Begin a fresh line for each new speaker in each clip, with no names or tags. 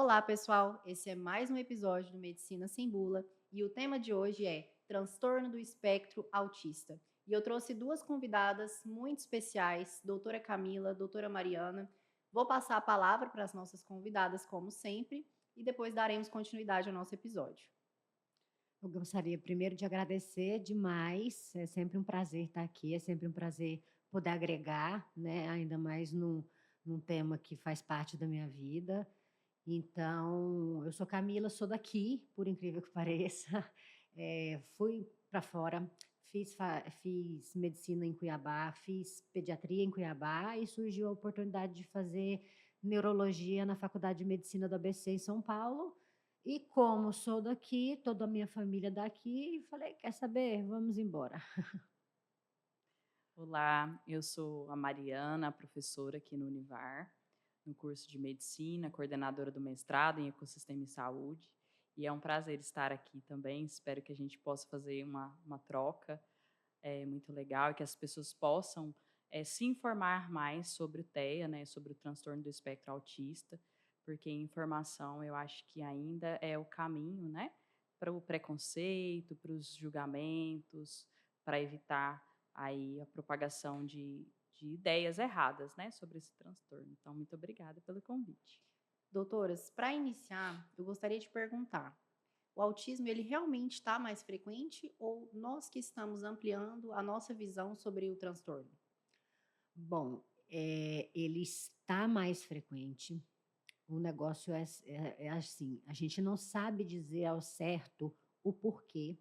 Olá, pessoal! Esse é mais um episódio do Medicina Sem Bula e o tema de hoje é transtorno do espectro autista. E eu trouxe duas convidadas muito especiais, doutora Camila, doutora Mariana. Vou passar a palavra para as nossas convidadas, como sempre, e depois daremos continuidade ao nosso episódio.
Eu gostaria primeiro de agradecer demais, é sempre um prazer estar aqui, é sempre um prazer poder agregar, né, ainda mais num tema que faz parte da minha vida. Então, eu sou Camila, sou daqui, por incrível que pareça, fui para fora, fiz medicina em Cuiabá, fiz pediatria em Cuiabá e surgiu a oportunidade de fazer neurologia na Faculdade de Medicina do ABC em São Paulo. E como sou daqui, toda a minha família é daqui, falei: "Quer saber? Vamos embora".
Olá, eu sou a Mariana, professora aqui no Univar, no curso de Medicina, coordenadora do mestrado em Ecossistema e Saúde. E é um prazer estar aqui também. Espero que a gente possa fazer uma troca muito legal e que as pessoas possam se informar mais sobre o TEA, né, sobre o transtorno do espectro autista, porque informação eu acho que ainda é o caminho, né, para o preconceito, para os julgamentos, para evitar aí a propagação de ideias erradas, né, sobre esse transtorno. Então, muito obrigada pelo convite.
Doutoras, para iniciar, eu gostaria de perguntar: o autismo ele realmente está mais frequente ou nós que estamos ampliando a nossa visão sobre o transtorno?
Bom, ele está mais frequente. O negócio é assim, a gente não sabe dizer ao certo o porquê.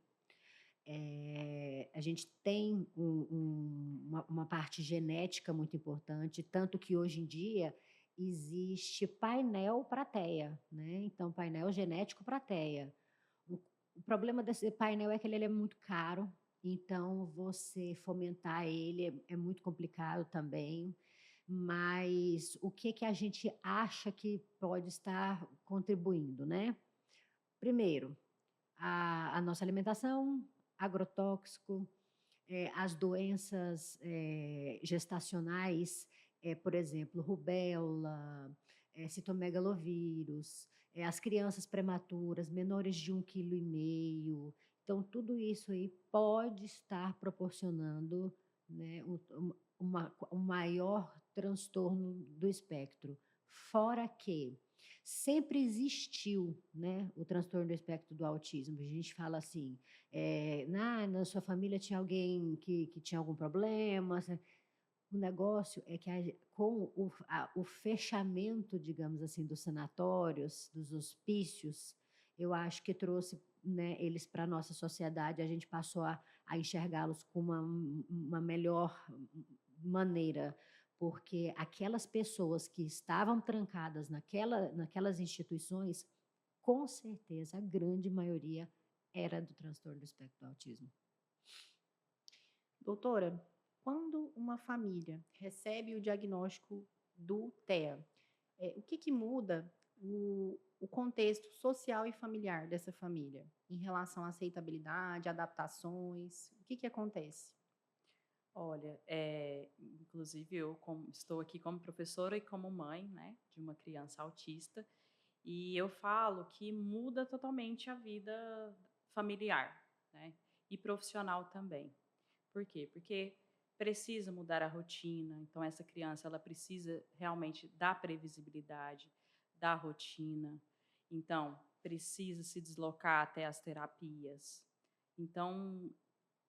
A gente tem uma parte genética muito importante, tanto que hoje em dia existe painel para TEA, né, então painel genético para TEA. O o problema desse painel é que ele é muito caro, então você fomentar ele é muito complicado também, mas o que que a gente acha que pode estar contribuindo, né. Primeiro, a nossa alimentação, agrotóxico, as doenças, gestacionais, por exemplo, rubéola, citomegalovírus, as crianças prematuras, menores de 1,5 quilo. Então, tudo isso aí pode estar proporcionando, né, um maior transtorno do espectro. Fora que sempre existiu, né, o transtorno do espectro do autismo. A gente fala assim, na sua família tinha alguém que tinha algum problema, o negócio é que com o fechamento, digamos assim, dos sanatórios, dos hospícios, eu acho que trouxe, né, eles para a nossa sociedade, a gente passou a enxergá-los com uma melhor maneira, porque aquelas pessoas que estavam trancadas naquelas instituições, com certeza a grande maioria era do transtorno do espectro do autismo.
Doutora, quando uma família recebe o diagnóstico do TEA, o que que muda o contexto social e familiar dessa família, em relação à aceitabilidade, adaptações, o que que acontece?
Olha, inclusive estou aqui como professora e como mãe, né, de uma criança autista, e eu falo que muda totalmente a vida familiar, né, e profissional também. Por quê? Porque precisa mudar a rotina, então essa criança ela precisa realmente da previsibilidade, da rotina, então precisa se deslocar até as terapias. Então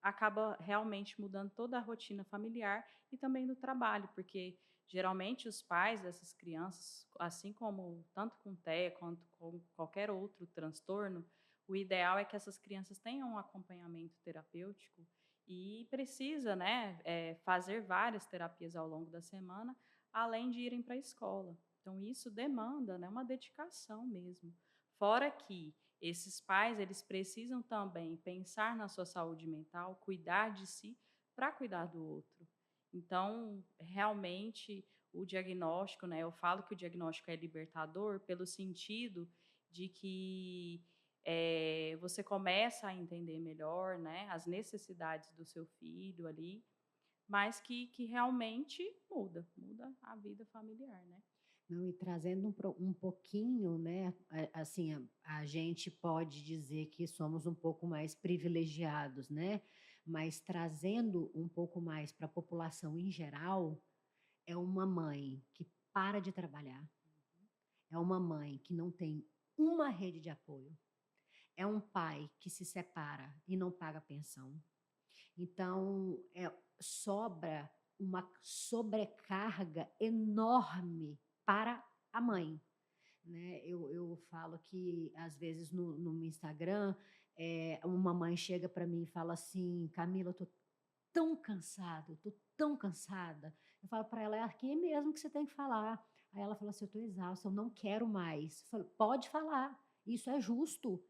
acaba realmente mudando toda a rotina familiar e também do trabalho, porque geralmente os pais dessas crianças, assim como tanto com TEA quanto com qualquer outro transtorno, o ideal é que essas crianças tenham um acompanhamento terapêutico e precisa, né, fazer várias terapias ao longo da semana, além de irem para a escola. Então isso demanda, né, uma dedicação mesmo. Fora que esses pais, eles precisam também pensar na sua saúde mental, cuidar de si para cuidar do outro. Então, realmente, o diagnóstico, né, eu falo que o diagnóstico é libertador pelo sentido de que você começa a entender melhor, né, as necessidades do seu filho ali, mas que realmente muda a vida familiar, né.
Não, e trazendo um pouquinho, né, assim, a gente pode dizer que somos um pouco mais privilegiados, né, mas trazendo um pouco mais para a população em geral, é uma mãe que para de trabalhar, é uma mãe que não tem uma rede de apoio, é um pai que se separa e não paga pensão. Então, sobra uma sobrecarga enorme para a mãe, né. Eu falo que, às vezes, no meu Instagram, uma mãe chega para mim e fala assim: "Camila, eu tô tão cansada, eu tô tão cansada". Eu falo para ela: "É aqui mesmo que você tem que falar". Aí ela fala assim: "Eu tô exausta, eu não quero mais". Eu falo: "Pode falar, isso é justo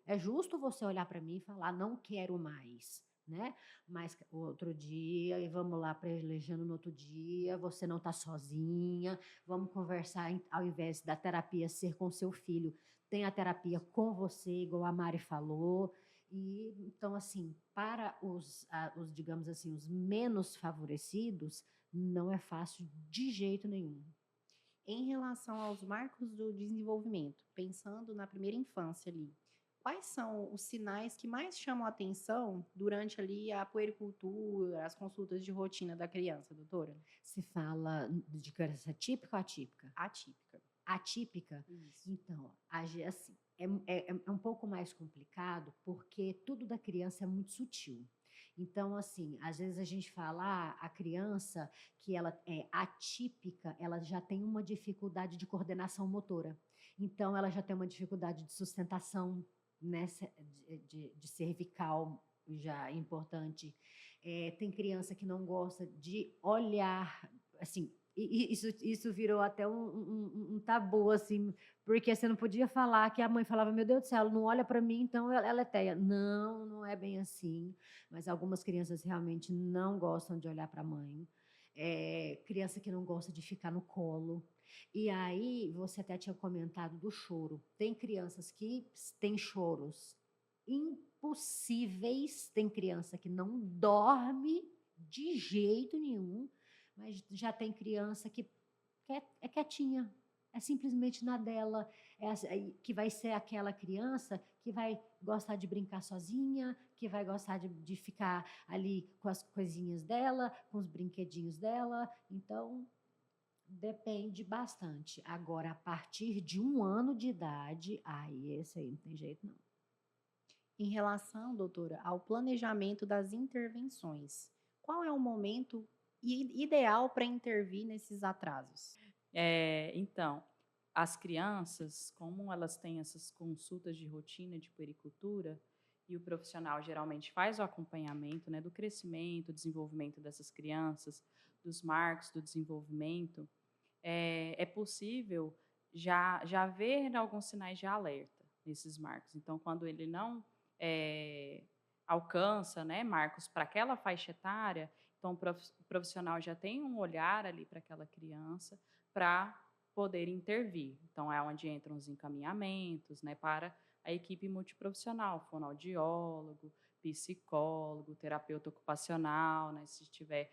você olhar para mim e falar: 'Não quero mais'", né. Mas outro dia, e vamos lá pelejando no outro dia, você não tá sozinha, vamos conversar, ao invés da terapia ser com seu filho, tem a terapia com você, igual a Mari falou. E então, assim, para os, digamos assim, os menos favorecidos, não é fácil de jeito nenhum.
Em relação aos marcos do desenvolvimento, pensando na primeira infância ali, quais são os sinais que mais chamam a atenção durante ali a puericultura, as consultas de rotina da criança, doutora?
Se fala de criança típica ou atípica?
Atípica.
Atípica,
Isso.
então, assim, é um pouco mais complicado, porque tudo da criança é muito sutil. Então, assim, às vezes a gente fala: "Ah, a criança que ela é atípica, ela já tem uma dificuldade de coordenação motora. Então ela já tem uma dificuldade de sustentação, né, de cervical já importante. Tem criança que não gosta de olhar, assim, isso virou até um tabu, assim, porque você não podia falar, que a mãe falava: "Meu Deus do céu, ela não olha para mim, então ela é teia". Não, não é bem assim, mas algumas crianças realmente não gostam de olhar para a mãe. Criança que não gosta de ficar no colo. E aí, você até tinha comentado do choro. Tem crianças que têm choros impossíveis, tem criança que não dorme de jeito nenhum, mas já tem criança que é quietinha, é simplesmente na dela, que vai ser aquela criança que vai gostar de brincar sozinha, que vai gostar de ficar ali com as coisinhas dela, com os brinquedinhos dela. Então, depende bastante. Agora, a partir de 1 ano de idade, aí esse aí não tem jeito não.
Em relação, doutora, ao planejamento das intervenções, qual é o momento ideal para intervir nesses atrasos?
Então, as crianças, como elas têm essas consultas de rotina de puericultura, e o profissional geralmente faz o acompanhamento, né, do crescimento, desenvolvimento dessas crianças, dos marcos do desenvolvimento, é possível já ver alguns sinais de alerta nesses marcos. Então, quando ele não eh, alcança, né, marcos para aquela faixa etária, então o profissional já tem um olhar ali para aquela criança para poder intervir. Então, é onde entram os encaminhamentos, né, para a equipe multiprofissional, fonoaudiólogo, psicólogo, terapeuta ocupacional, né, se estiver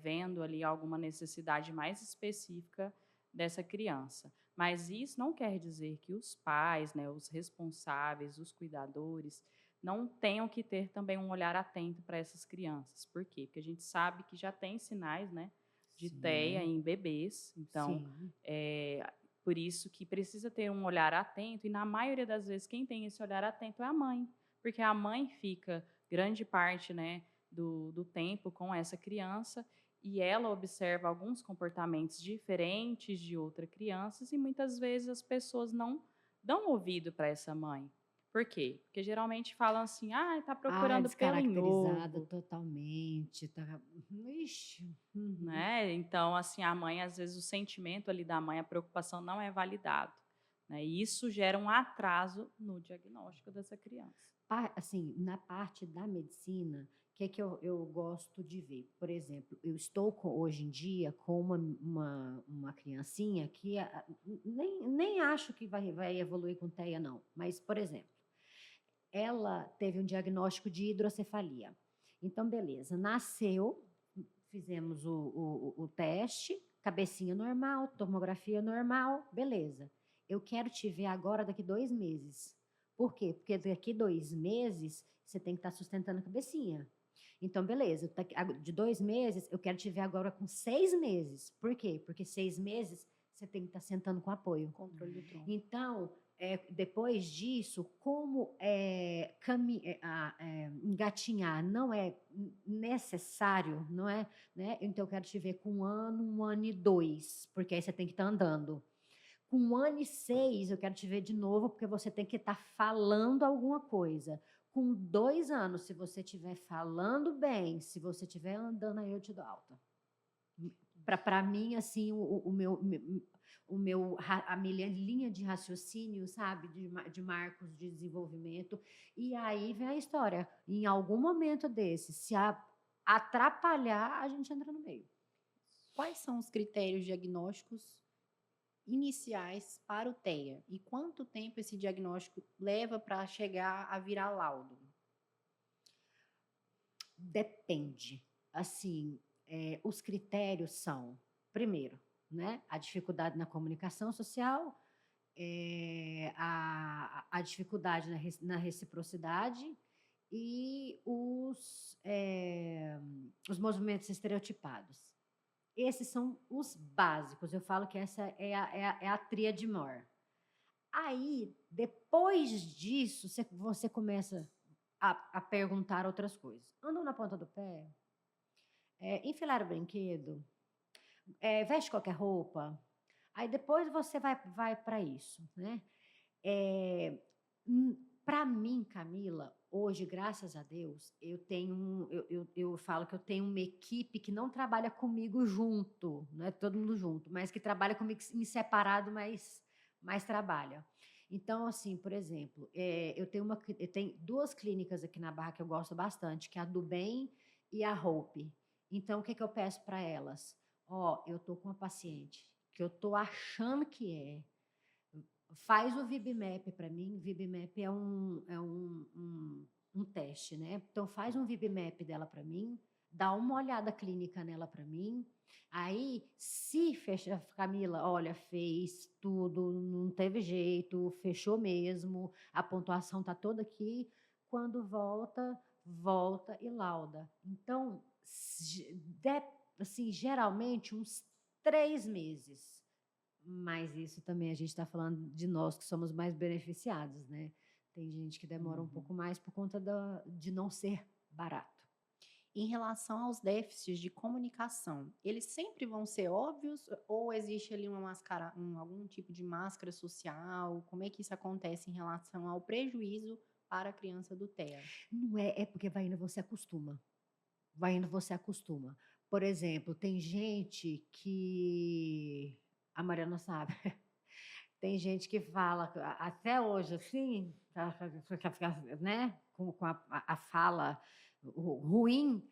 vendo ali alguma necessidade mais específica dessa criança. Mas isso não quer dizer que os pais, né, os responsáveis, os cuidadores, não tenham que ter também um olhar atento para essas crianças. Por quê? Porque a gente sabe que já tem sinais, né, de TEA
Sim,
em bebês, então,
sim.
é por isso que precisa ter um olhar atento, e na maioria das vezes quem tem esse olhar atento é a mãe, porque a mãe fica grande parte, né, do tempo com essa criança, e ela observa alguns comportamentos diferentes de outras crianças, e muitas vezes as pessoas não dão ouvido para essa mãe. Por quê? Porque geralmente falam assim: "Ah, está
Ah,
procurando pelo em
descaracterizada
ovo",
totalmente, tá, ixi, uhum.
né? Então, assim, a mãe, às vezes, o sentimento ali da mãe, a preocupação não é validado, né? E isso gera um atraso no diagnóstico dessa criança.
Assim, na parte da medicina, o que é que eu gosto de ver? Por exemplo, eu estou hoje em dia com uma criancinha que nem acho que vai evoluir com TEA, não. Mas, por exemplo, ela teve um diagnóstico de hidrocefalia. Então, beleza, nasceu, fizemos o teste, cabecinha normal, tomografia normal, beleza. Eu quero te ver agora daqui 2 meses. Por quê? Porque daqui 2 meses você tem que estar sustentando a cabecinha. Então, beleza, de 2 meses eu quero te ver agora com 6 meses. Por quê? Porque 6 meses você tem que estar sentando com apoio.
Controle do tronco.
Então, depois disso, como engatinhar não é necessário, não é? Né? Então, eu quero te ver com 1 ano e 2, porque aí você tem que estar andando. Com 1 ano e 6, eu quero te ver de novo, porque você tem que estar falando alguma coisa. Com 2 anos, se você estiver falando bem, se você estiver andando, aí eu te dou alta. Para mim, assim, a minha linha de raciocínio, sabe, de marcos de desenvolvimento. E aí vem a história. Em algum momento desse, se atrapalhar, a gente entra no meio.
Quais são os critérios diagnósticos iniciais para o TEA? E quanto tempo esse diagnóstico leva para chegar a virar laudo?
Depende. Assim, os critérios são, primeiro, né, a dificuldade na comunicação social, a dificuldade na reciprocidade e os movimentos estereotipados. Esses são os básicos. Eu falo que essa é a tríade maior. Aí, depois disso, você começa a perguntar outras coisas. Andam na ponta do pé? Enfileira o brinquedo? Veste qualquer roupa? Aí depois você vai para isso, né? Para mim, Camila, hoje, graças a Deus, eu falo que eu tenho uma equipe que não trabalha comigo junto, não é todo mundo junto, mas que trabalha comigo em separado, mas trabalha. Então, assim, por exemplo, eu tenho 2 clínicas aqui na Barra que eu gosto bastante, que é a do Bem e a Hope. Então, o que eu peço para elas? Eu tô com uma paciente que eu tô achando que faz o VibMap para mim. O VibMap é um teste, né? Então, faz um VibMap dela para mim, dá uma olhada clínica nela para mim. Aí, se fecha, Camila, olha, fez tudo, não teve jeito, fechou mesmo, a pontuação tá toda aqui. Quando volta e lauda. Então, assim, geralmente uns 3 meses. Mas isso também a gente está falando de nós que somos mais beneficiados, né? Tem gente que demora um pouco mais por conta de não ser barato.
Em relação aos déficits de comunicação, eles sempre vão ser óbvios ou existe ali algum tipo de máscara social? Como é que isso acontece em relação ao prejuízo para a criança do TEA?
Não é porque vai indo você acostuma. Vai indo você acostuma. Por exemplo, tem gente que a Mariana sabe. Tem gente que fala até hoje assim, né, com a fala ruim,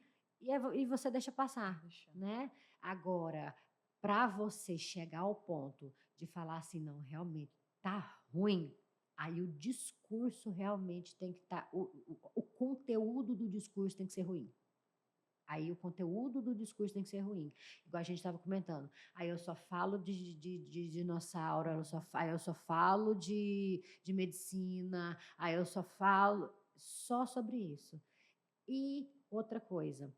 e você deixa passar, né? Agora, para você chegar ao ponto de falar assim, não, realmente tá ruim, aí o discurso realmente tem que estar, o conteúdo do discurso tem que ser ruim. Aí o conteúdo do discurso tem que ser ruim. Igual a gente estava comentando. Aí eu só falo de dinossauro, aí eu só falo de medicina, aí eu só falo só sobre isso. E outra coisa,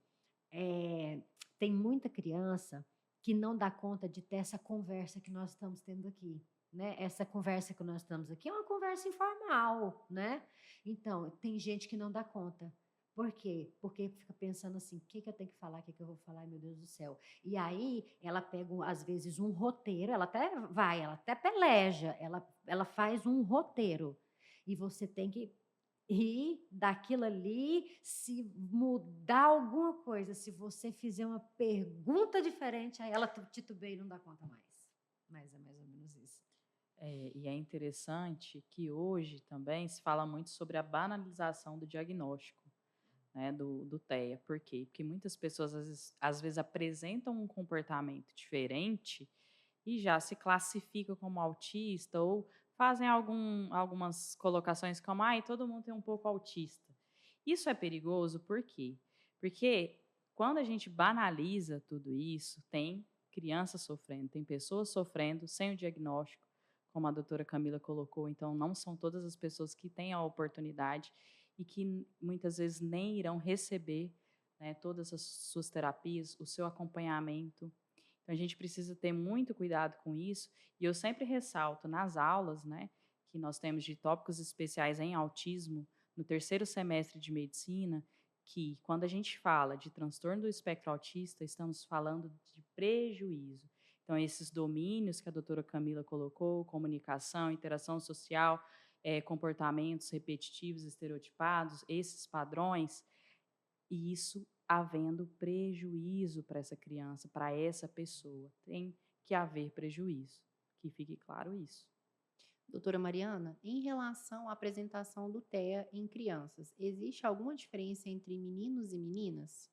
tem muita criança que não dá conta de ter essa conversa que nós estamos tendo aqui. Né? Essa conversa que nós estamos aqui é uma conversa informal, né? Então, tem gente que não dá conta. Por quê? Porque fica pensando assim, o que eu tenho que falar, o que eu vou falar, meu Deus do céu. E aí, ela pega, às vezes, um roteiro, ela até peleja, ela faz um roteiro. E você tem que rir daquilo ali, se mudar alguma coisa, se você fizer uma pergunta diferente, aí ela titubeia e não dá conta mais. Mas é mais ou menos isso.
E é interessante que hoje também se fala muito sobre a banalização do diagnóstico, né, do TEA. Por quê? Porque muitas pessoas às vezes apresentam um comportamento diferente e já se classificam como autista ou fazem algumas colocações como, todo mundo tem um pouco autista. Isso é perigoso por quê? Porque quando a gente banaliza tudo isso, tem crianças sofrendo, tem pessoas sofrendo sem o diagnóstico, como a doutora Camila colocou, então não são todas as pessoas que têm a oportunidade e que muitas vezes nem irão receber, né, todas as suas terapias, o seu acompanhamento. Então a gente precisa ter muito cuidado com isso, e eu sempre ressalto nas aulas, né, que nós temos de tópicos especiais em autismo, no terceiro semestre de medicina, que quando a gente fala de transtorno do espectro autista, estamos falando de prejuízo. Então, esses domínios que a doutora Camila colocou, comunicação, interação social, comportamentos repetitivos, estereotipados, esses padrões, e isso havendo prejuízo para essa criança, para essa pessoa. Tem que haver prejuízo, que fique claro isso.
Doutora Mariana, em relação à apresentação do TEA em crianças, existe alguma diferença entre meninos e meninas?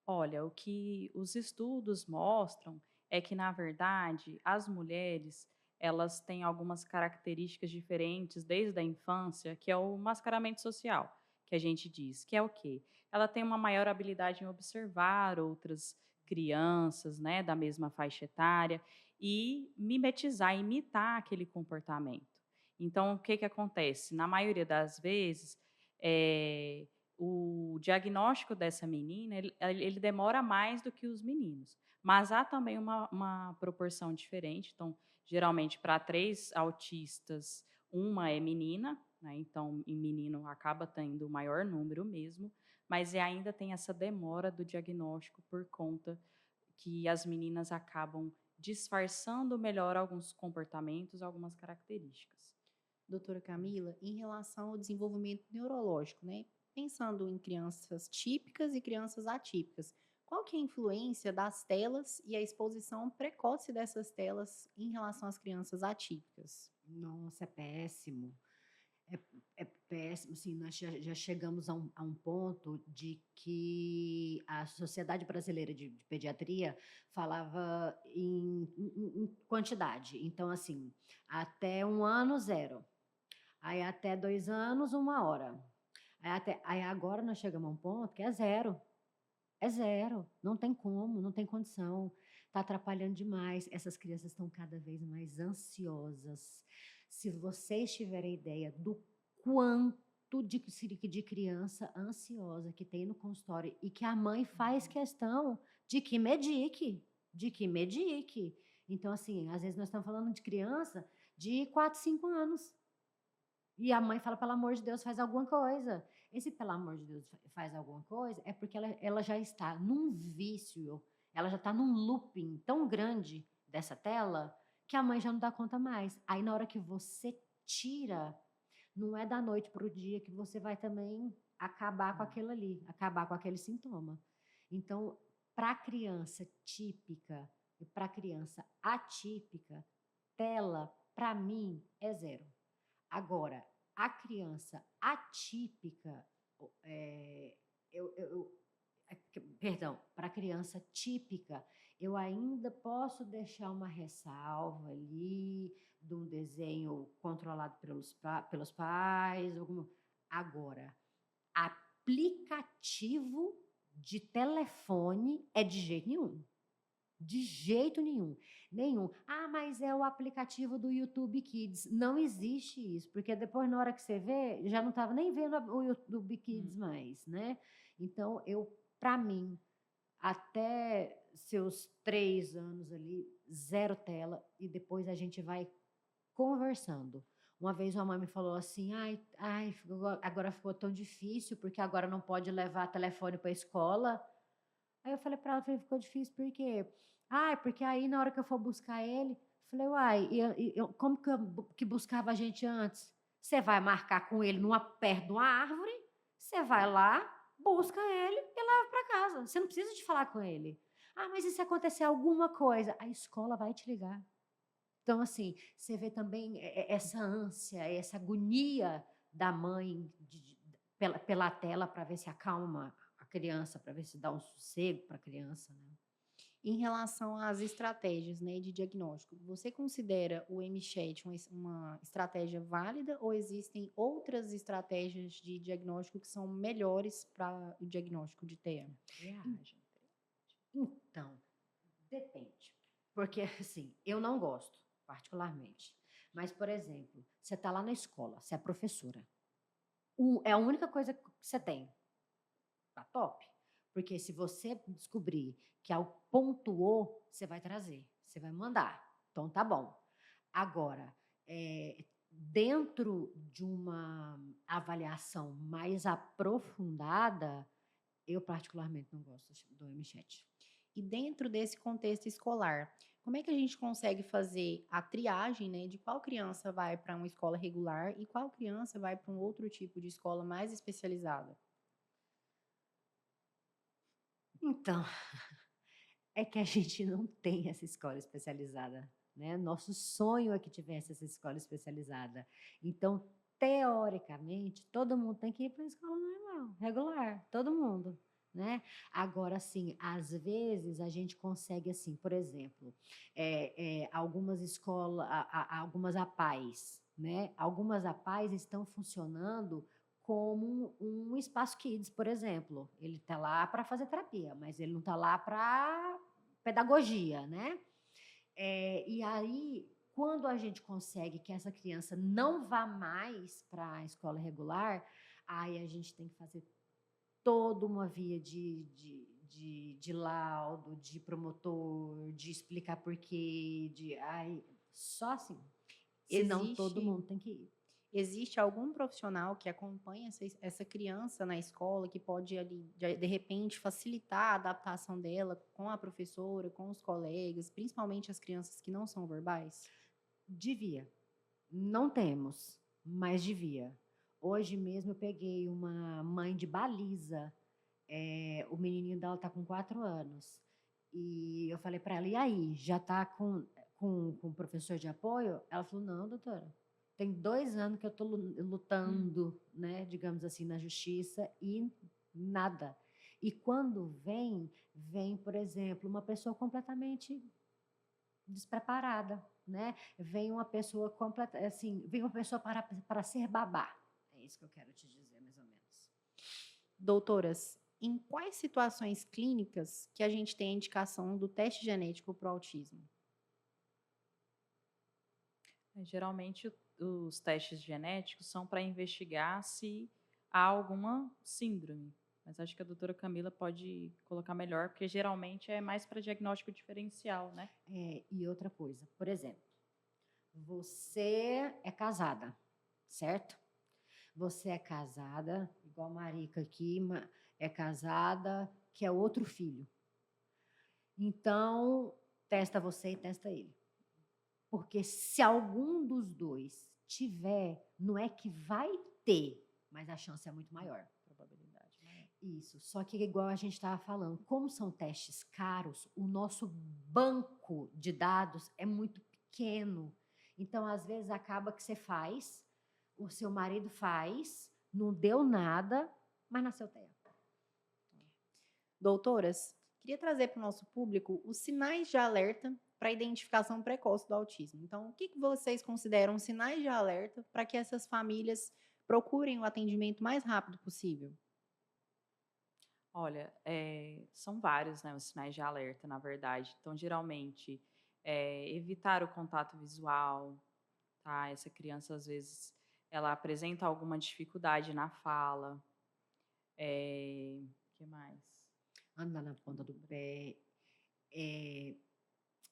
Olha, o que os estudos mostram é que, na verdade, as mulheres, elas têm algumas características diferentes desde a infância, que é o mascaramento social, que a gente diz, que é o quê? Ela tem uma maior habilidade em observar outras crianças, né, da mesma faixa etária e mimetizar, imitar aquele comportamento. Então, o que que acontece? Na maioria das vezes, eh, o diagnóstico dessa menina, ele demora mais do que os meninos, mas há também uma proporção diferente. Então, geralmente, para 3 autistas, uma é menina, né, então em menino acaba tendo o maior número mesmo, mas ainda tem essa demora do diagnóstico por conta que as meninas acabam disfarçando melhor alguns comportamentos, algumas características.
Doutora Camila, em relação ao desenvolvimento neurológico, né? Pensando em crianças típicas e crianças atípicas, qual que é a influência das telas e a exposição precoce dessas telas em relação às crianças atípicas?
Nossa, é péssimo. É, é péssimo, assim, nós já chegamos a um ponto de que a Sociedade Brasileira de Pediatria falava em quantidade. Então, assim, até 1 ano, 0. Aí até 2 anos, 1 hora. Aí agora nós chegamos a um ponto que é 0. É 0. Não tem como, não tem condição. Está atrapalhando demais. Essas crianças estão cada vez mais ansiosas. Se vocês tiverem ideia do quanto de criança ansiosa que tem no consultório e que a mãe faz questão de que medique. Então, assim, às vezes nós estamos falando de criança de 4, 5 anos. E a mãe fala: "Pelo amor de Deus, faz alguma coisa". Esse "pelo amor de Deus, faz alguma coisa", é porque ela já está num vício, ela já está num looping tão grande dessa tela, que a mãe já não dá conta mais. Aí na hora que você tira, não é da noite para o dia que você vai também acabar com aquilo ali, acabar com aquele sintoma. Então, para a criança típica e para a criança atípica, tela, para mim, é 0. Agora, a criança atípica, eh, eu perdão, para a criança típica, eu ainda posso deixar uma ressalva ali, de um desenho controlado pelos pais, agora, aplicativo de telefone é de jeito nenhum. De jeito nenhum, nenhum. "Ah, mas é o aplicativo do YouTube Kids". Não existe isso, porque depois na hora que você vê, já não estava nem vendo o YouTube Kids mais, né. Então para mim, até seus 3 anos ali, 0 tela e depois a gente vai conversando. Uma vez uma mãe me falou assim: "Ai, agora ficou tão difícil, porque agora não pode levar telefone para a escola". Aí eu falei para ela, falei: "Ficou difícil por quê?". "Ai, porque aí na hora que eu for buscar ele", falei: "Uai, e como que buscava a gente antes? Você vai marcar com ele perto de uma árvore, você vai lá, busca ele e leva para casa, você não precisa de falar com ele. Ah, mas e se acontecer alguma coisa? A escola vai te ligar". Então, assim, você vê também essa ânsia, essa agonia da mãe pela tela para ver se acalma a criança, para ver se dá um sossego para a criança, né.
Em relação às estratégias, né, de diagnóstico, você considera o MChat uma estratégia válida ou existem outras estratégias de diagnóstico que são melhores para o diagnóstico de TEA?
Triagem.
Então, Depende. Porque, assim, eu não gosto, particularmente. Mas, por exemplo, você está lá na escola, você é professora. É a única coisa que você tem. Tá top. Porque se você descobrir que é o pontuou, você vai trazer, você vai mandar. Então tá bom. Agora, dentro de uma avaliação mais aprofundada, eu particularmente não gosto do MChat.
E dentro desse contexto escolar, como é que a gente consegue fazer a triagem, né, de qual criança vai para uma escola regular e qual criança vai para um outro tipo de escola mais especializada?
Então, é que a gente não tem essa escola especializada, né? Nosso sonho é que tivesse essa escola especializada. Então, teoricamente, todo mundo tem que ir para a escola normal, regular, todo mundo, né? Agora, assim, às vezes a gente consegue, assim, por exemplo, algumas escolas, algumas APAES, né? Algumas APAES estão funcionando como um espaço kids, por exemplo. Ele está lá para fazer terapia, mas ele não está lá para pedagogia, né? E aí, quando a gente consegue que essa criança não vá mais para a escola regular, aí a gente tem que fazer toda uma via de laudo, de promotor, de explicar porquê, só assim. Senão todo
Existe
mundo tem que ir.
Existe algum profissional que acompanha essa criança na escola, que pode ali, de repente, facilitar a adaptação dela com a professora, com os colegas, principalmente as crianças que não são verbais?
Devia. Não temos, mas devia. Hoje mesmo eu peguei uma mãe de baliza, o menininho dela está com 4 anos. E eu falei para ela, e aí, já está com professor de apoio? Ela falou, não, doutora, tem 2 anos que eu estou lutando, né, digamos assim, na justiça e nada. E quando vem, por exemplo, uma pessoa completamente despreparada, né? Vem uma pessoa completa, assim, vem uma pessoa para ser babá. É isso que eu quero te dizer, mais ou menos.
Doutoras, em quais situações clínicas que a gente tem a indicação do teste genético para o autismo?
Geralmente, os testes genéticos são para investigar se há alguma síndrome. Mas acho que a doutora Camila pode colocar melhor, porque geralmente é mais para diagnóstico diferencial, né?
E outra coisa, por exemplo, você é casada, certo? Você é casada, igual a Marica aqui, é casada, que é outro filho. Então, testa você e testa ele. Porque se algum dos dois tiver, não é que vai ter, mas a chance é muito maior.
Probabilidade maior.
Isso. Só que, igual a gente estava falando, como são testes caros, o nosso banco de dados é muito pequeno. Então, às vezes, acaba que você faz, o seu marido faz, não deu nada, mas nasceu TEA.
Doutoras, queria trazer para o nosso público os sinais de alerta para a identificação precoce do autismo. Então, o que vocês consideram sinais de alerta para que essas famílias procurem o atendimento mais rápido possível?
Olha, são vários, né, os sinais de alerta, na verdade. Então, geralmente, evitar o contato visual, tá? Essa criança, às vezes, ela apresenta alguma dificuldade na fala. Que mais?
Andar na ponta do pé,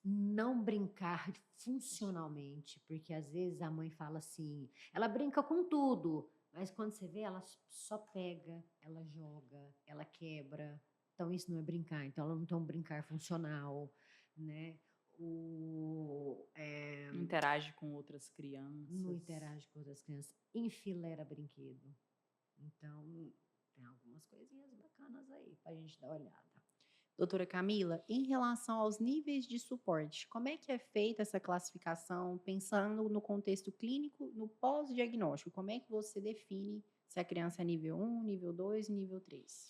não brincar funcionalmente, porque às vezes a mãe fala assim, ela brinca com tudo, mas quando você vê, ela só pega, ela joga, ela quebra. Então isso não é brincar, então ela não tem um brincar funcional, né?
Não interage com outras
Não
crianças.
interage com outras crianças, enfileira brinquedo. Então, tem algumas coisinhas bacanas aí pra gente dar uma olhada.
Doutora Camila, em relação aos níveis de suporte, como é que é feita essa classificação, pensando no contexto clínico, no pós-diagnóstico? Como é que você define se a criança é nível 1, nível 2 e nível 3?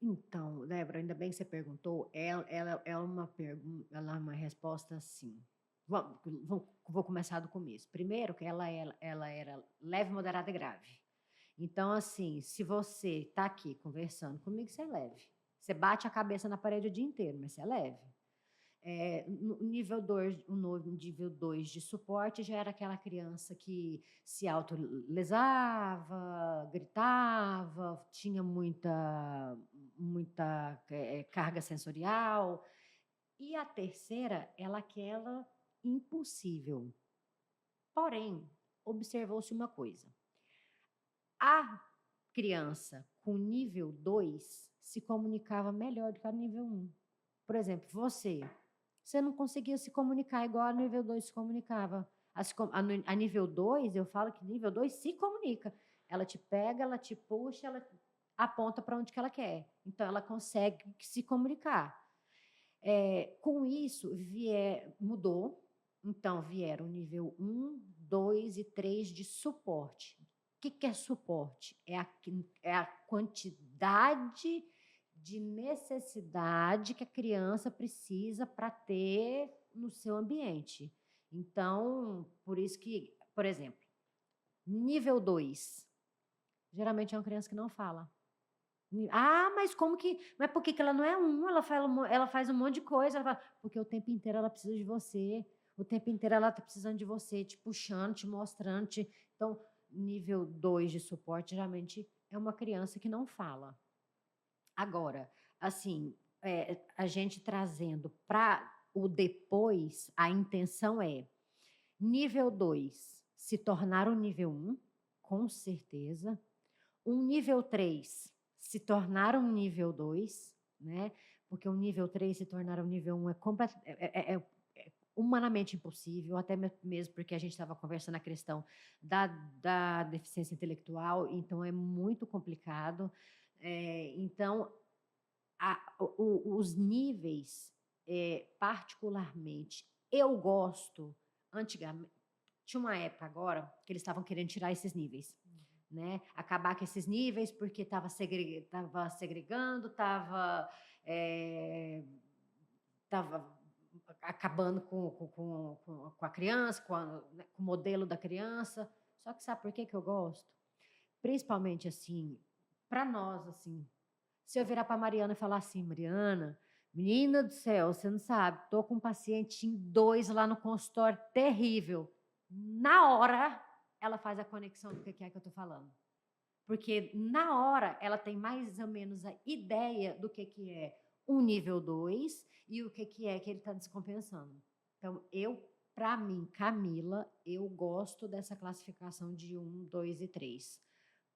Então, Débora, ainda bem que você perguntou, ela é ela é uma resposta assim. Vou começar do começo. Primeiro, que ela era leve, moderada e grave. Então, assim, se você está aqui conversando comigo, você é leve. Você bate a cabeça na parede o dia inteiro, mas você é leve. No nível 2, no nível 2 de suporte já era aquela criança que se autolesava, gritava, tinha muita carga sensorial. E a terceira, ela aquela impossível. Porém, observou-se uma coisa. A criança com nível 2 se comunicava melhor do que a nível 1. Por exemplo, você não conseguia se comunicar igual a nível 2 se comunicava. A nível 2, eu falo que nível 2 se comunica. Ela te pega, ela te puxa, ela aponta para onde que ela quer. Então, ela consegue se comunicar. Com isso, mudou. Então, vieram nível 1, 2 e 3 de suporte. O que é suporte? É a quantidade de necessidade que a criança precisa para ter no seu ambiente. Então, por isso que, por exemplo, nível 2, geralmente é uma criança que não fala. Ah, mas por que que ela não é um? Ela faz um monte de coisa. Ela fala, porque o tempo inteiro ela precisa de você. O tempo inteiro ela está precisando de você, te puxando, te mostrando. Então, nível 2 de suporte, geralmente, é uma criança que não fala. Agora, assim, a gente trazendo para o depois, a intenção é nível 2 se tornar um nível 1, com certeza. Um nível 3 se tornar um nível 2, né? Porque um nível 3 se tornar um nível 1 é humanamente impossível, até mesmo porque a gente estava conversando a questão da deficiência intelectual, então é muito complicado. Então, os níveis, particularmente, eu gosto, antigamente, tinha uma época agora que eles estavam querendo tirar esses níveis, né? Acabar com esses níveis porque estava segregando, estava acabando com a criança, né, com o modelo da criança. Só que sabe por que eu gosto? Principalmente, assim, para nós, assim, se eu virar para a Mariana e falar assim, Mariana, menina do céu, você não sabe, tô com um paciente em 2 lá no consultório, terrível. Na hora, ela faz a conexão do que é que eu tô falando. Porque na hora ela tem mais ou menos a ideia do que é um nível 2 e o que é que ele está descompensando. Então, para mim, Camila, eu gosto dessa classificação de 1, 2 e 3.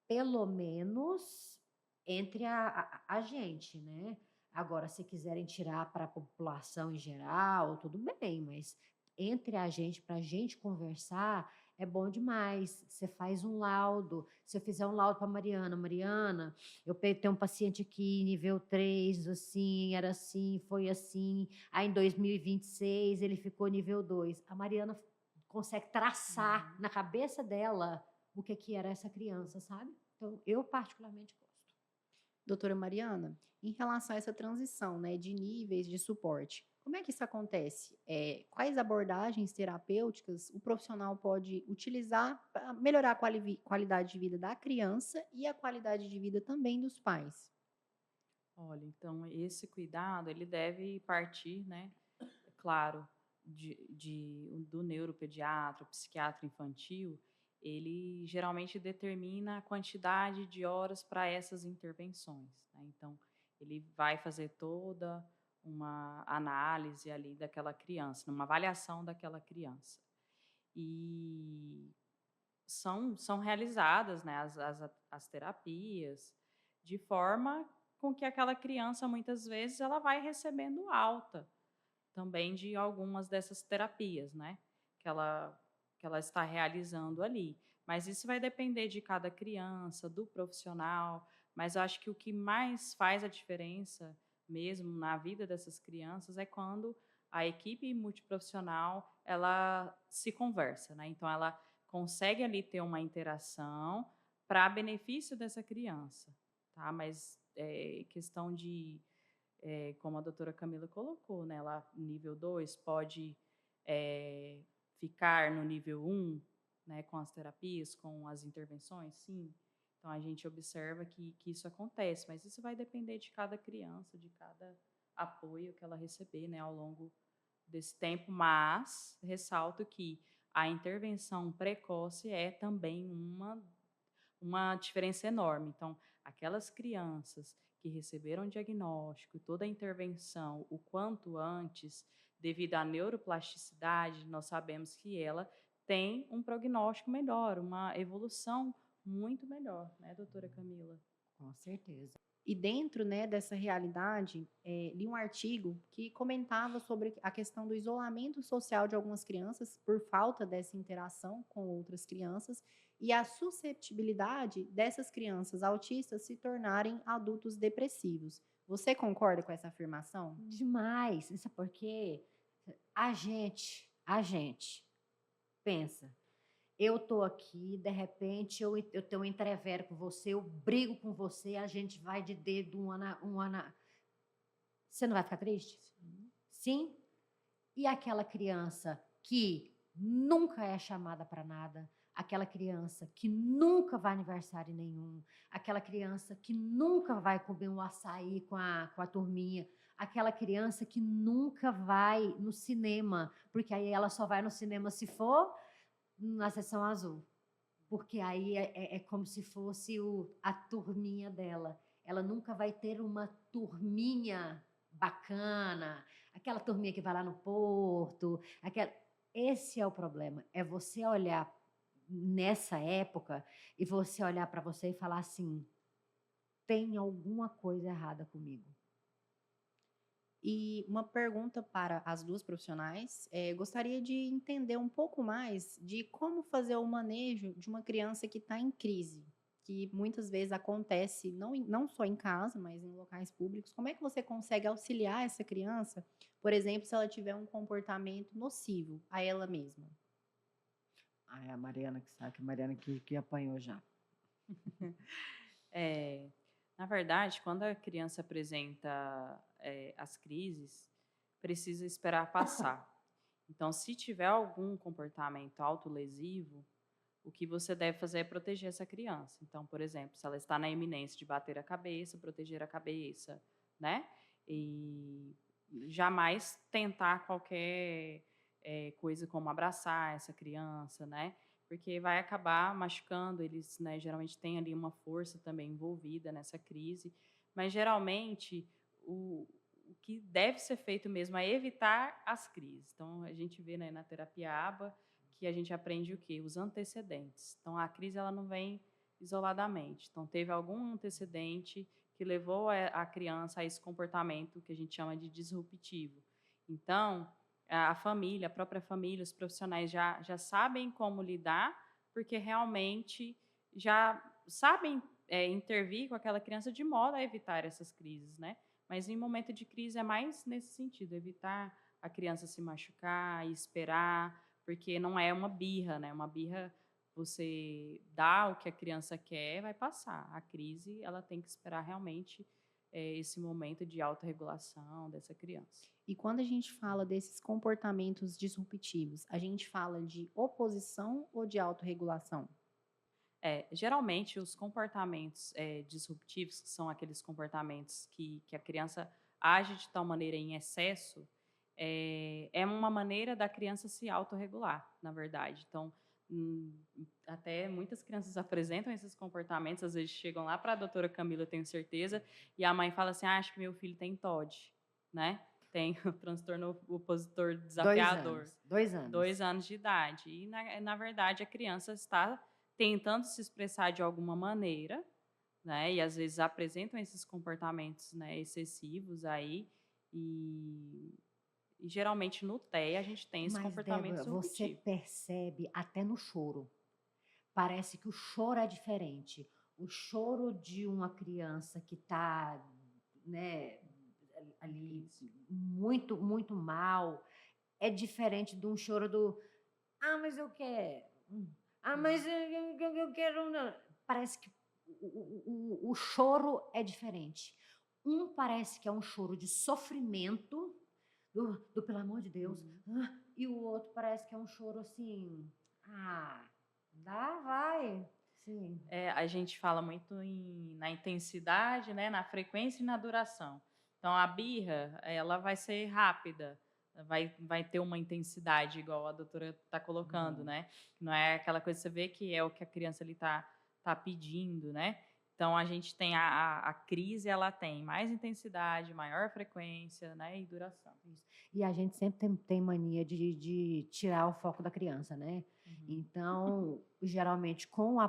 Pelo menos entre a gente, né? Agora, se quiserem tirar para a população em geral, tudo bem, mas entre a gente, para a gente conversar, é bom demais. Você faz um laudo. Se eu fizer um laudo para Mariana, eu tenho um paciente aqui, nível 3, assim, era assim, foi assim. Aí em 2026 ele ficou nível 2. A Mariana consegue traçar na cabeça dela o que era essa criança, sabe? Então, eu particularmente gosto.
Doutora Mariana, em relação a essa transição, né, de níveis de suporte, como é que isso acontece? Quais abordagens terapêuticas o profissional pode utilizar para melhorar a qualidade de vida da criança e a qualidade de vida também dos pais?
Olha, então esse cuidado ele deve partir, né, é claro, do neuropediatra, o psiquiatra infantil, ele geralmente determina a quantidade de horas para essas intervenções, né? Então, ele vai fazer toda uma análise ali daquela criança, uma avaliação daquela criança. E são realizadas, né, as terapias de forma com que aquela criança, muitas vezes, ela vai recebendo alta também de algumas dessas terapias, né, que ela está realizando ali. Mas isso vai depender de cada criança, do profissional, mas eu acho que o que mais faz a diferença mesmo na vida dessas crianças é quando a equipe multiprofissional, ela se conversa, né, então ela consegue ali ter uma interação para benefício dessa criança, tá, mas questão de como a doutora Camila colocou, né, lá nível 2 pode ficar no nível 1, né, com as terapias, com as intervenções, sim. Então, a gente observa que isso acontece, mas isso vai depender de cada criança, de cada apoio que ela receber, né, ao longo desse tempo, mas ressalto que a intervenção precoce é também uma diferença enorme. Então, aquelas crianças que receberam diagnóstico e toda a intervenção o quanto antes, devido à neuroplasticidade, nós sabemos que ela tem um prognóstico melhor, uma evolução muito melhor, né, doutora Camila?
Com certeza.
E dentro, né, dessa realidade, li um artigo que comentava sobre a questão do isolamento social de algumas crianças por falta dessa interação com outras crianças e a susceptibilidade dessas crianças autistas se tornarem adultos depressivos. Você concorda com essa afirmação?
Demais. Isso é porque a gente, pensa, eu tô aqui, de repente eu tenho um entrevero com você, eu brigo com você, a gente vai de dedo um ano. Você não vai ficar triste? Sim? E aquela criança que nunca é chamada para nada, aquela criança que nunca vai a aniversário nenhum, aquela criança que nunca vai comer um açaí com a turminha, aquela criança que nunca vai no cinema, porque aí ela só vai no cinema se for na sessão azul. Porque aí é como se fosse a turminha dela. Ela nunca vai ter uma turminha bacana, aquela turminha que vai lá no Porto, aquela... Esse é o problema, é você olhar nessa época e você olhar para você e falar assim, tem alguma coisa errada comigo.
E uma pergunta para as duas profissionais, gostaria de entender um pouco mais de como fazer o manejo de uma criança que está em crise, que muitas vezes acontece não só em casa, mas em locais públicos. Como é que você consegue auxiliar essa criança, por exemplo, se ela tiver um comportamento nocivo a ela mesma?
Ah, é a Mariana que sabe, a Mariana que apanhou já.
Na verdade, quando a criança apresenta as crises, precisa esperar passar. Então, se tiver algum comportamento autolesivo, o que você deve fazer é proteger essa criança. Então, por exemplo, se ela está na iminência de bater a cabeça, proteger a cabeça, né? E jamais tentar qualquer coisa como abraçar essa criança, né? Porque vai acabar machucando, eles, né, geralmente têm ali uma força também envolvida nessa crise, mas geralmente o que deve ser feito mesmo é evitar as crises. Então, a gente vê, né, na terapia ABA que a gente aprende o quê? Os antecedentes. Então, a crise ela não vem isoladamente. Então, teve algum antecedente que levou a criança a esse comportamento que a gente chama de disruptivo. Então, a família, a própria família, os profissionais já sabem como lidar, porque realmente já sabem intervir com aquela criança de modo a evitar essas crises, né? Mas em momento de crise é mais nesse sentido, evitar a criança se machucar e esperar, porque não é uma birra, né? Uma birra, você dá o que a criança quer, vai passar. A crise, ela tem que esperar realmente esse momento de autorregulação dessa criança.
E quando a gente fala desses comportamentos disruptivos, a gente fala de oposição ou de autorregulação?
Geralmente, os comportamentos disruptivos, que são aqueles comportamentos que a criança age de tal maneira em excesso, é uma maneira da criança se autorregular, na verdade. Então, até muitas crianças apresentam esses comportamentos, às vezes chegam lá para a doutora Camila, eu tenho certeza, e a mãe fala assim, acho que meu filho tem TOD, né? Tem o transtorno opositor desafiador.
2 anos.
2 anos de idade. E, na verdade, a criança está tentando se expressar de alguma maneira, né? E às vezes apresentam esses comportamentos, né, excessivos aí. E geralmente no TEA a gente tem esse
Mas,
comportamento
Débora, você
disruptivo.
percebe até no choro. Parece que o choro é diferente. O choro de uma criança que está, né, ali muito, muito mal é diferente de um choro do ah, mas eu quero. Ah, mas eu quero. Não. Parece que o choro é diferente. Um parece que é um choro de sofrimento, do pelo amor de Deus, e o outro parece que é um choro assim, ah, dá, vai. Sim.
A gente fala muito na intensidade, né, na frequência e na duração. Então, a birra, ela vai ser rápida, vai ter uma intensidade igual a doutora está colocando,
Não.
né? Não é aquela coisa que você vê que é o que a criança ali tá pedindo, né? Então a gente tem a crise, ela tem mais intensidade, maior frequência, né? E duração.
Isso. E a gente sempre tem mania de tirar o foco da criança, né?
Uhum.
Então, geralmente, com a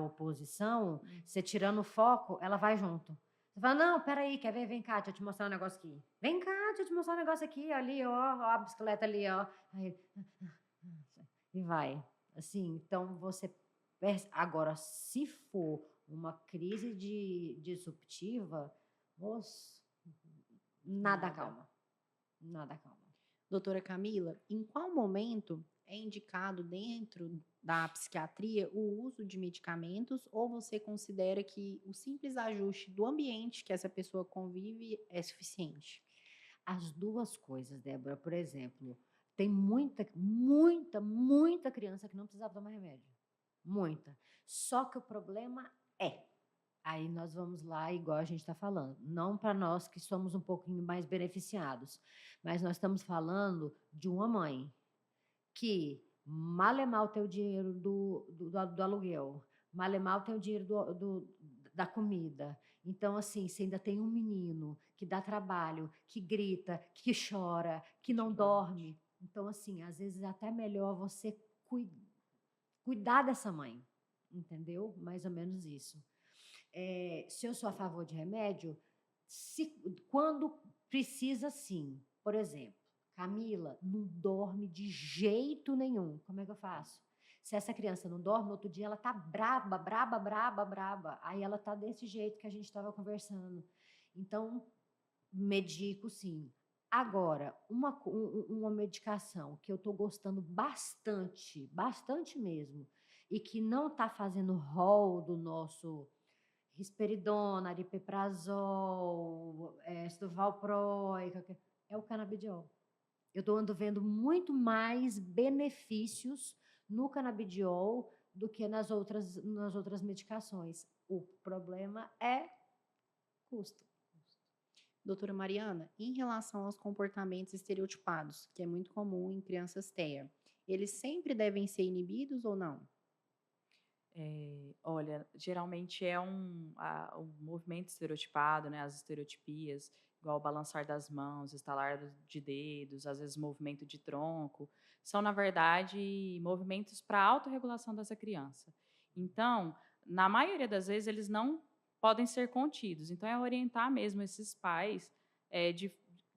oposição, você tirando o foco, ela vai junto. Você fala, não, peraí, quer ver? Vem cá, deixa eu te mostrar um negócio aqui. Vem cá, deixa eu te mostrar um negócio aqui, ali, ó, a bicicleta ali, ó. Aí, e vai. Assim, então você. Agora, se for uma crise disruptiva, moço, nada
Nada.
calma. Nada calma.
Doutora Camila, em qual momento é indicado dentro da psiquiatria o uso de medicamentos ou você considera que o simples ajuste do ambiente que essa pessoa convive é suficiente?
As duas coisas, Débora. Por exemplo, tem muita criança que não precisava tomar remédio. Muita. Só que o problema é. Aí nós vamos lá, igual a gente está falando. Não para nós que somos um pouquinho mais beneficiados, mas nós estamos falando de uma mãe que mal tem o dinheiro do aluguel, mal tem o dinheiro da comida. Então, assim, você ainda tem um menino que dá trabalho, que grita, que chora, que não dorme. Então, assim, às vezes é até melhor você cuidar dessa mãe, entendeu? Mais ou menos isso. Se eu sou a favor de remédio, quando precisa, sim. Por exemplo, Camila não dorme de jeito nenhum. Como é que eu faço? Se essa criança não dorme, no outro dia ela tá braba, braba, braba, braba. Aí ela tá desse jeito que a gente estava conversando. Então, medico, sim. Agora, uma medicação que eu estou gostando bastante, bastante mesmo, e que não está fazendo rol do nosso risperidona, aripiprazol, valproica, é o canabidiol. Eu ando vendo muito mais benefícios no canabidiol do que nas outras medicações. O problema é custo.
Doutora Mariana, em relação aos comportamentos estereotipados, que é muito comum em crianças TEA, eles sempre devem ser inibidos ou não?
Olha, geralmente é um movimento estereotipado, né? As estereotipias, igual o balançar das mãos, estalar de dedos, às vezes movimento de tronco, são, na verdade, movimentos para a autorregulação dessa criança. Então, na maioria das vezes, eles não podem ser contidos. Então, é orientar mesmo esses pais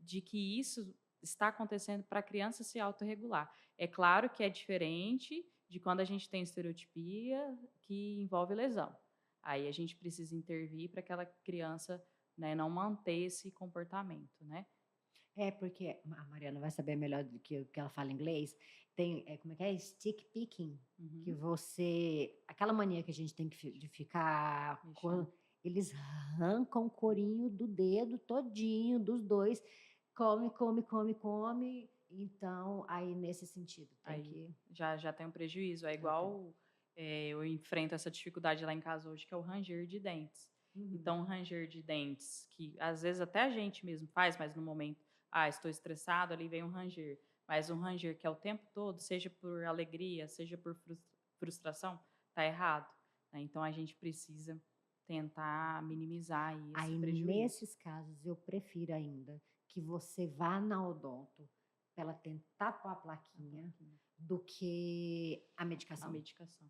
de que isso está acontecendo para a criança se autorregular. É claro que é diferente de quando a gente tem estereotipia que envolve lesão. Aí a gente precisa intervir para aquela criança, né, não manter esse comportamento, né?
Porque a Mariana vai saber melhor do que ela fala inglês. Tem, como é que é? Stick picking, que você. Aquela mania que a gente tem de ficar.
Mexendo.
Eles arrancam o corinho do dedo todinho, dos dois. Come, come, come, come. Então, aí nesse sentido, tem
Aí
que.
já tem um prejuízo. É
Já tem.
igual eu enfrento essa dificuldade lá em casa hoje, que é o ranger de dentes. Então, um ranger de dentes, que às vezes até a gente mesmo faz, mas no momento, estou estressado, ali vem um ranger. Mas um ranger que é o tempo todo, seja por alegria, seja por frustração, tá errado, né? Então, a gente precisa tentar minimizar aí esse
Aí,
prejuízo.
nesses casos, eu prefiro ainda que você vá na odonto para ela tentar pôr a plaquinha do que a
A
medicação.
medicação.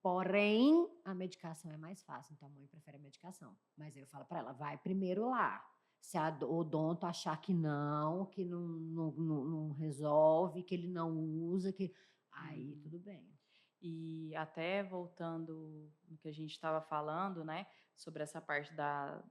Porém, a medicação é mais fácil, então a mãe prefere a medicação. Mas eu falo para ela, vai primeiro lá. Se a odonto achar que não resolve, que ele não usa, aí tudo bem.
E até voltando no que a gente estava falando, né, sobre essa parte da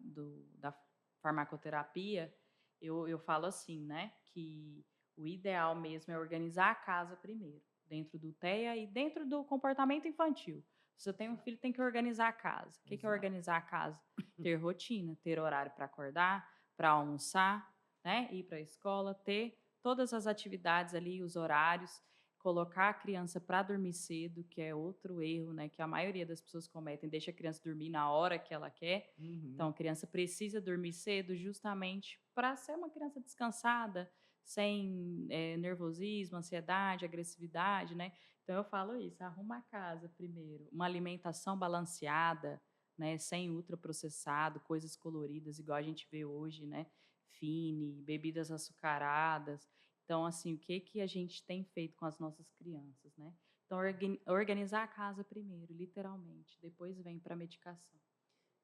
farmacoterapia, eu falo assim, né, que o ideal mesmo é organizar a casa primeiro, dentro do TEA e dentro do comportamento infantil. Se você tem um filho, tem que organizar a casa. O que é organizar a casa? Ter rotina, ter horário para acordar, para almoçar, né, ir para a escola, ter todas as atividades ali, os horários, colocar a criança para dormir cedo, que é outro erro, né, que a maioria das pessoas cometem, deixa a criança dormir na hora que ela quer. Então, a criança precisa dormir cedo justamente para ser uma criança descansada, sem nervosismo, ansiedade, agressividade, né? Então eu falo isso, arruma a casa primeiro, uma alimentação balanceada, né, sem ultraprocessado, coisas coloridas, igual a gente vê hoje, né? Fine, bebidas açucaradas. Então, assim, o que que a gente tem feito com as nossas crianças, né? Então, organizar a casa primeiro, literalmente, depois vem para a medicação.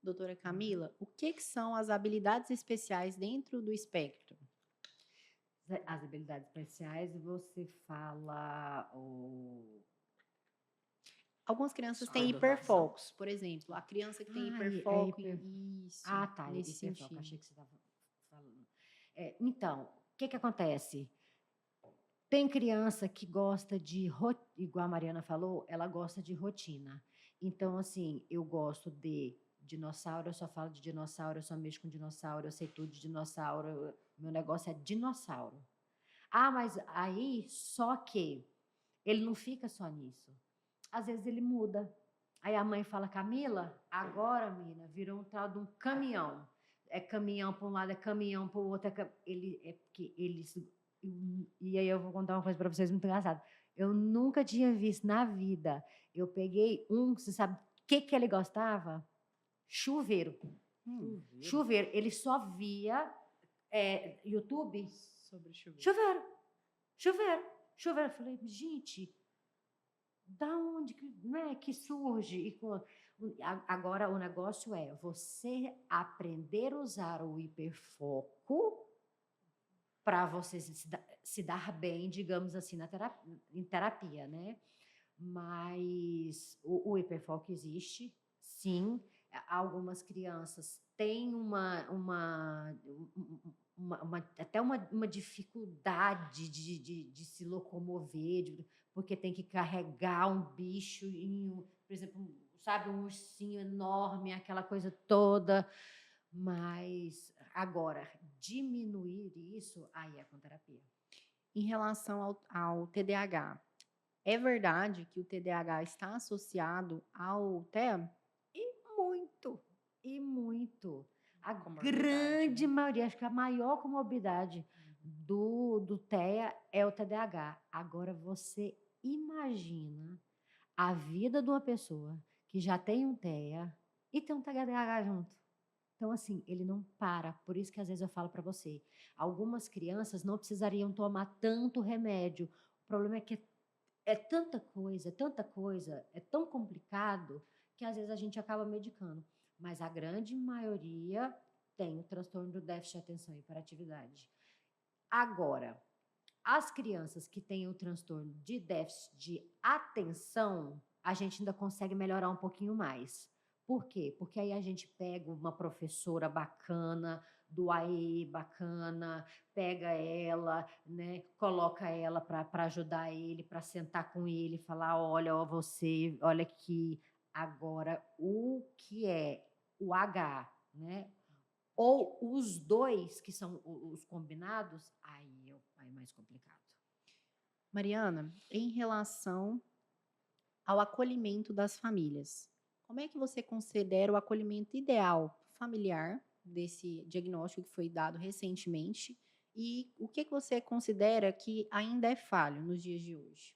Doutora Camila, o que que são as habilidades especiais dentro do espectro?
As habilidades especiais, você fala
Algumas crianças têm
Coordenação.
hiperfocos, por exemplo, a criança que tem hiperfoco, isso,
Ah, tá,
nesse
hiperfoco,
sentido.
achei que você estava falando. Então, o que que acontece? Tem criança que gosta de, igual a Mariana falou, ela gosta de rotina. Então, assim, eu gosto de dinossauro, eu só falo de dinossauro, eu só mexo com dinossauro, eu sei tudo de dinossauro, meu negócio é dinossauro. Ah, mas aí, só que ele não fica só nisso. Às vezes ele muda. Aí a mãe fala, Camila, agora, menina, virou um tal de um caminhão. É caminhão para um lado, é caminhão para o outro. É porque eles. E aí eu vou contar uma coisa para vocês muito engraçada. Eu nunca tinha visto na vida. Eu peguei você sabe o que ele gostava? Chuveiro. Chuveiro. Ele só via YouTube.
Sobre chuveiro.
Chuveiro. Chuveiro. Chuveiro. Eu falei, gente, da onde que surge? Agora o negócio é você aprender a usar o hiperfoco para você se dar bem, digamos assim, em terapia, né? Mas o hiperfoco existe, sim. Algumas crianças têm até uma dificuldade de se locomover, porque tem que carregar um bicho, por exemplo, sabe, um ursinho enorme, aquela coisa toda. Mas agora, diminuir isso, aí é com terapia.
Em relação ao TDAH, é verdade que o TDAH está associado ao TEA?
Muito, e muito. A
Comorbidade,
grande
né?
maioria, acho que a maior comorbidade do TEA é o TDAH. Agora, você imagina a vida de uma pessoa que já tem um TEA e tem um TDAH junto. Então, assim, ele não para. Por isso que às vezes eu falo para você, algumas crianças não precisariam tomar tanto remédio. O problema é que é tanta coisa, é tão complicado que às vezes a gente acaba medicando. Mas a grande maioria tem o transtorno do déficit de atenção e hiperatividade. Agora, as crianças que têm o transtorno de déficit de atenção, a gente ainda consegue melhorar um pouquinho mais. Por quê? Porque aí a gente pega uma professora bacana, do AE bacana, pega ela, né, coloca ela para ajudar ele, para sentar com ele e falar, olha, ó, você, olha aqui, agora o que é o H, né? Ou os dois, que são os combinados, aí é mais complicado.
Mariana, em relação ao acolhimento das famílias, como é que você considera o acolhimento ideal familiar desse diagnóstico que foi dado recentemente? E o que você considera que ainda é falho nos dias de hoje?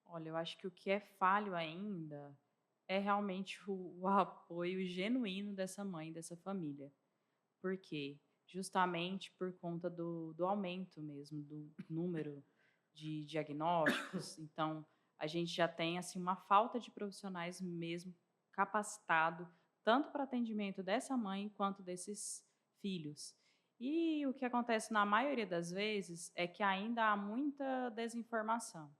Olha, eu acho que o que é falho ainda é realmente o apoio genuíno dessa mãe, dessa família. Por quê? Justamente por conta do aumento mesmo do número de diagnósticos. Então, a gente já tem assim uma falta de profissionais mesmo capacitado tanto para atendimento dessa mãe quanto desses filhos. E o que acontece na maioria das vezes é que ainda há muita desinformação.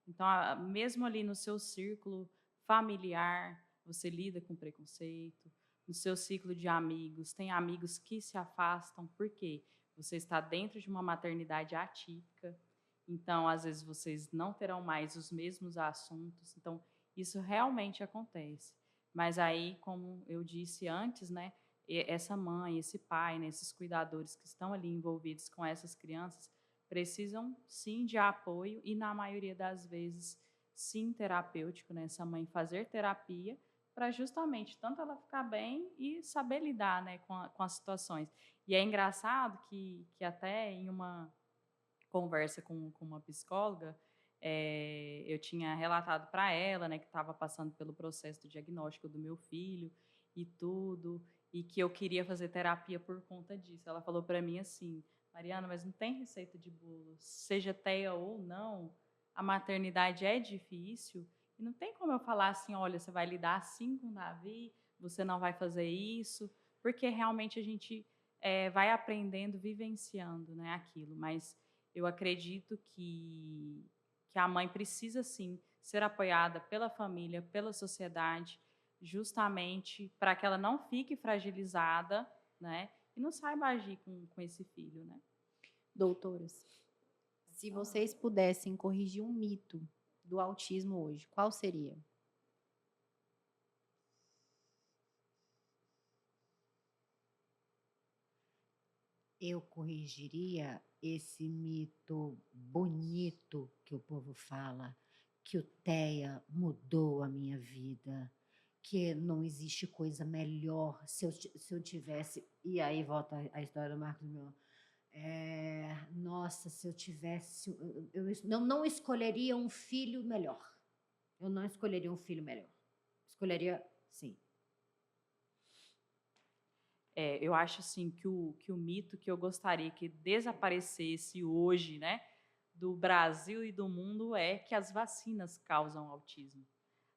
Então, mesmo ali no seu círculo familiar, você lida com preconceito, no seu ciclo de amigos, tem amigos que se afastam, por quê? Você está dentro de uma maternidade atípica, então, às vezes, vocês não terão mais os mesmos assuntos, então, isso realmente acontece. Mas aí, como eu disse antes, né, essa mãe, esse pai, né, esses cuidadores que estão ali envolvidos com essas crianças, precisam sim de apoio e, na maioria das vezes, sim terapêutico, né, essa mãe fazer terapia, para justamente tanto ela ficar bem e saber lidar, né, com as situações. E é engraçado que até em uma conversa com uma psicóloga, eu tinha relatado para ela, né, que estava passando pelo processo do diagnóstico do meu filho e tudo, e que eu queria fazer terapia por conta disso. Ela falou para mim assim: Mariana, mas não tem receita de bolo. Seja TEA ou não, a maternidade é difícil e não tem como eu falar assim: olha, você vai lidar assim com o Davi, você não vai fazer isso, porque realmente a gente vai aprendendo, vivenciando, né, aquilo. Mas eu acredito que a mãe precisa, sim, ser apoiada pela família, pela sociedade, justamente para que ela não fique fragilizada, né, e não saiba agir com esse filho, né.
Doutoras, se vocês pudessem corrigir um mito do autismo hoje, qual seria?
Eu corrigiria esse mito bonito que o povo fala, que o TEA mudou a minha vida, que não existe coisa melhor se eu tivesse. E aí volta a história do Marcos Mion. Nossa, se eu tivesse. Não escolheria um filho melhor. Eu não escolheria um filho melhor. Escolheria, sim.
Eu acho assim que o mito que eu gostaria que desaparecesse hoje, né, do Brasil e do mundo é que as vacinas causam autismo.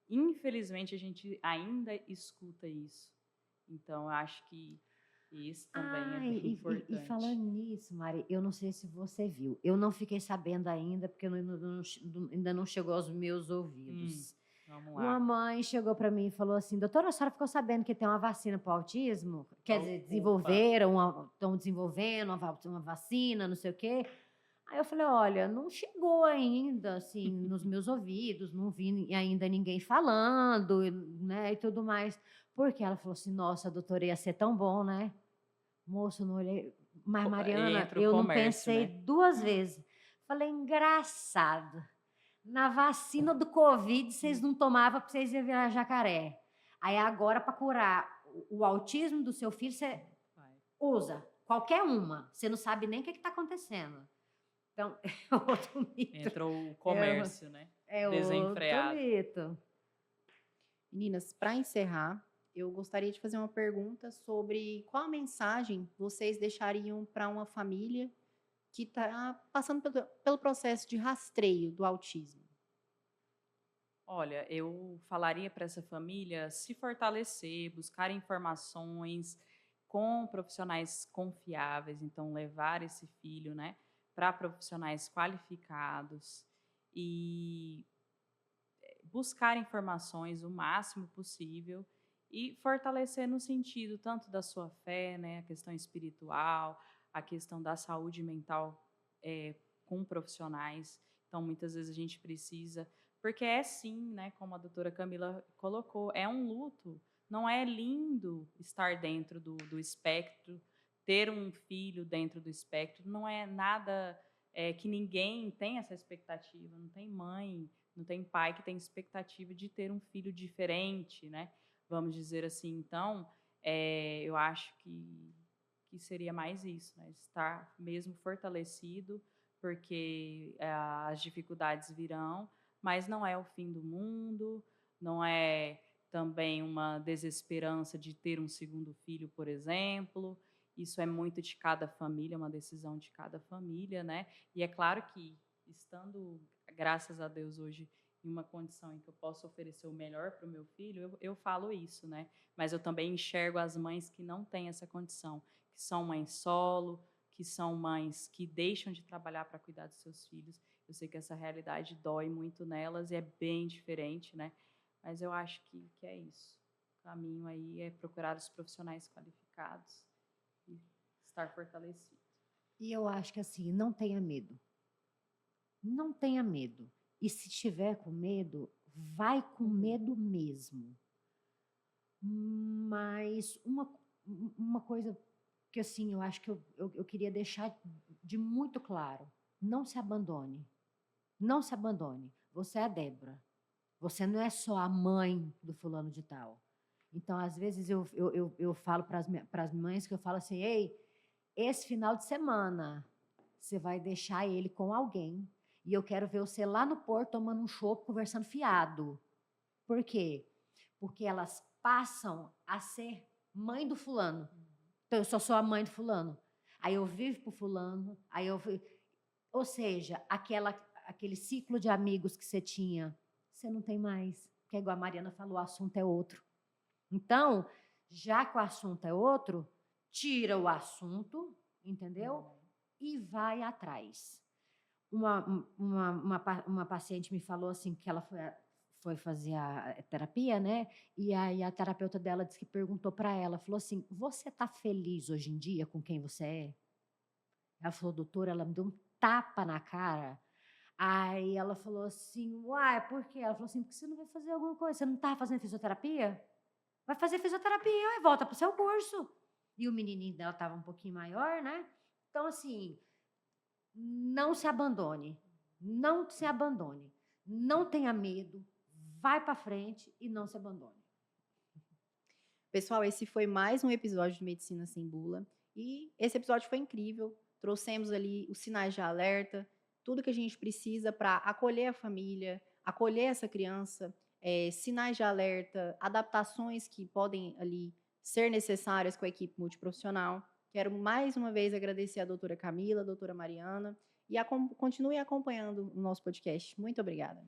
Infelizmente, a gente ainda escuta isso. Então, eu acho que isso também é
Ah,
bem
e falando
importante.
nisso, Mari, eu não sei se você viu. Eu não fiquei sabendo ainda, porque ainda não chegou aos meus
Hum,
ouvidos.
vamos
Uma
lá.
mãe chegou para mim e falou assim: doutora, a senhora ficou sabendo que tem uma vacina para o autismo? Quer dizer,
Opa!
estão desenvolvendo uma vacina, não sei o quê. Aí eu falei: olha, não chegou ainda, assim, nos meus ouvidos, não vi ainda ninguém falando, né, e tudo mais. Porque ela falou assim: nossa, doutora, ia ser tão bom, né? Moço, não olhei. Mas, Mariana,
Entra o
eu não
comércio,
pensei
né?
2 vezes. Falei, engraçado. Na vacina do Covid, vocês não tomavam porque vocês iam virar jacaré. Aí agora, para curar o autismo do seu filho, você
Vai.
usa qualquer uma. Você não sabe nem o que está acontecendo. Então, é outro mito.
Entrou o
É,
comércio, né?
é outro
Desenfreado.
mito.
Meninas, para encerrar, eu gostaria de fazer uma pergunta sobre qual a mensagem vocês deixariam para uma família que está passando pelo processo de rastreio do autismo.
Olha, eu falaria para essa família se fortalecer, buscar informações com profissionais confiáveis, então levar esse filho, né, para profissionais qualificados e buscar informações o máximo possível e fortalecer no sentido tanto da sua fé, né, a questão espiritual, a questão da saúde mental com profissionais. Então, muitas vezes a gente precisa, porque é sim, né, como a doutora Camila colocou, é um luto. Não é lindo estar dentro do espectro, ter um filho dentro do espectro, não é nada que ninguém tem essa expectativa, não tem mãe, não tem pai que tem expectativa de ter um filho diferente, né? Vamos dizer assim. Então, eu acho que seria mais isso, né? Estar mesmo fortalecido, porque as dificuldades virão, mas não é o fim do mundo, não é também uma desesperança de ter um segundo filho, por exemplo. Isso é muito de cada família, uma decisão de cada família, né? E é claro que, estando, graças a Deus, hoje em uma condição em que eu posso oferecer o melhor para o meu filho, eu falo isso, né? Mas eu também enxergo as mães que não têm essa condição, que são mães solo, que são mães que deixam de trabalhar para cuidar dos seus filhos. Eu sei que essa realidade dói muito nelas e é bem diferente, né? Mas eu acho que é isso. O caminho aí é procurar os profissionais qualificados e estar fortalecido.
E eu acho que assim, não tenha medo. Não tenha medo. E se tiver com medo, vai com medo mesmo. Mas uma coisa que assim, eu acho que eu queria deixar de muito claro: não se abandone. Não se abandone. Você é a Débora. Você não é só a mãe do fulano de tal. Então, às vezes, eu falo para as mães que eu falo assim: ei, esse final de semana, você vai deixar ele com alguém. E eu quero ver você lá no porto tomando um chopp, conversando fiado. Por quê? Porque elas passam a ser mãe do fulano. Então, eu só sou a mãe do fulano. Aí eu vivo pro fulano, ou seja, aquele ciclo de amigos que você tinha, você não tem mais. Porque, igual a Mariana falou, o assunto é outro. Então, já que o assunto é outro, tira o assunto, entendeu? E vai atrás. Uma paciente me falou assim que ela foi fazer a terapia, né? E aí a terapeuta dela disse que perguntou para ela, falou assim: "Você está feliz hoje em dia com quem você é?" Ela falou: "Doutora, ela me deu um tapa na cara." Aí ela falou assim: "Uai, por quê?" Ela falou assim: "Porque você não vai fazer alguma coisa? Você não está fazendo fisioterapia? Vai fazer fisioterapia e volta para o seu curso." E o menininho dela estava um pouquinho maior, né? Então, assim, não se abandone. Não se abandone. Não tenha medo. Vai para frente e não se abandone.
Pessoal, esse foi mais um episódio de Medicina Sem Bula. E esse episódio foi incrível. Trouxemos ali os sinais de alerta, tudo que a gente precisa para acolher a família, acolher essa criança, sinais de alerta, adaptações que podem ali ser necessárias com a equipe multiprofissional. Quero mais uma vez agradecer a doutora Camila, a doutora Mariana, e continue acompanhando o nosso podcast. Muito obrigada.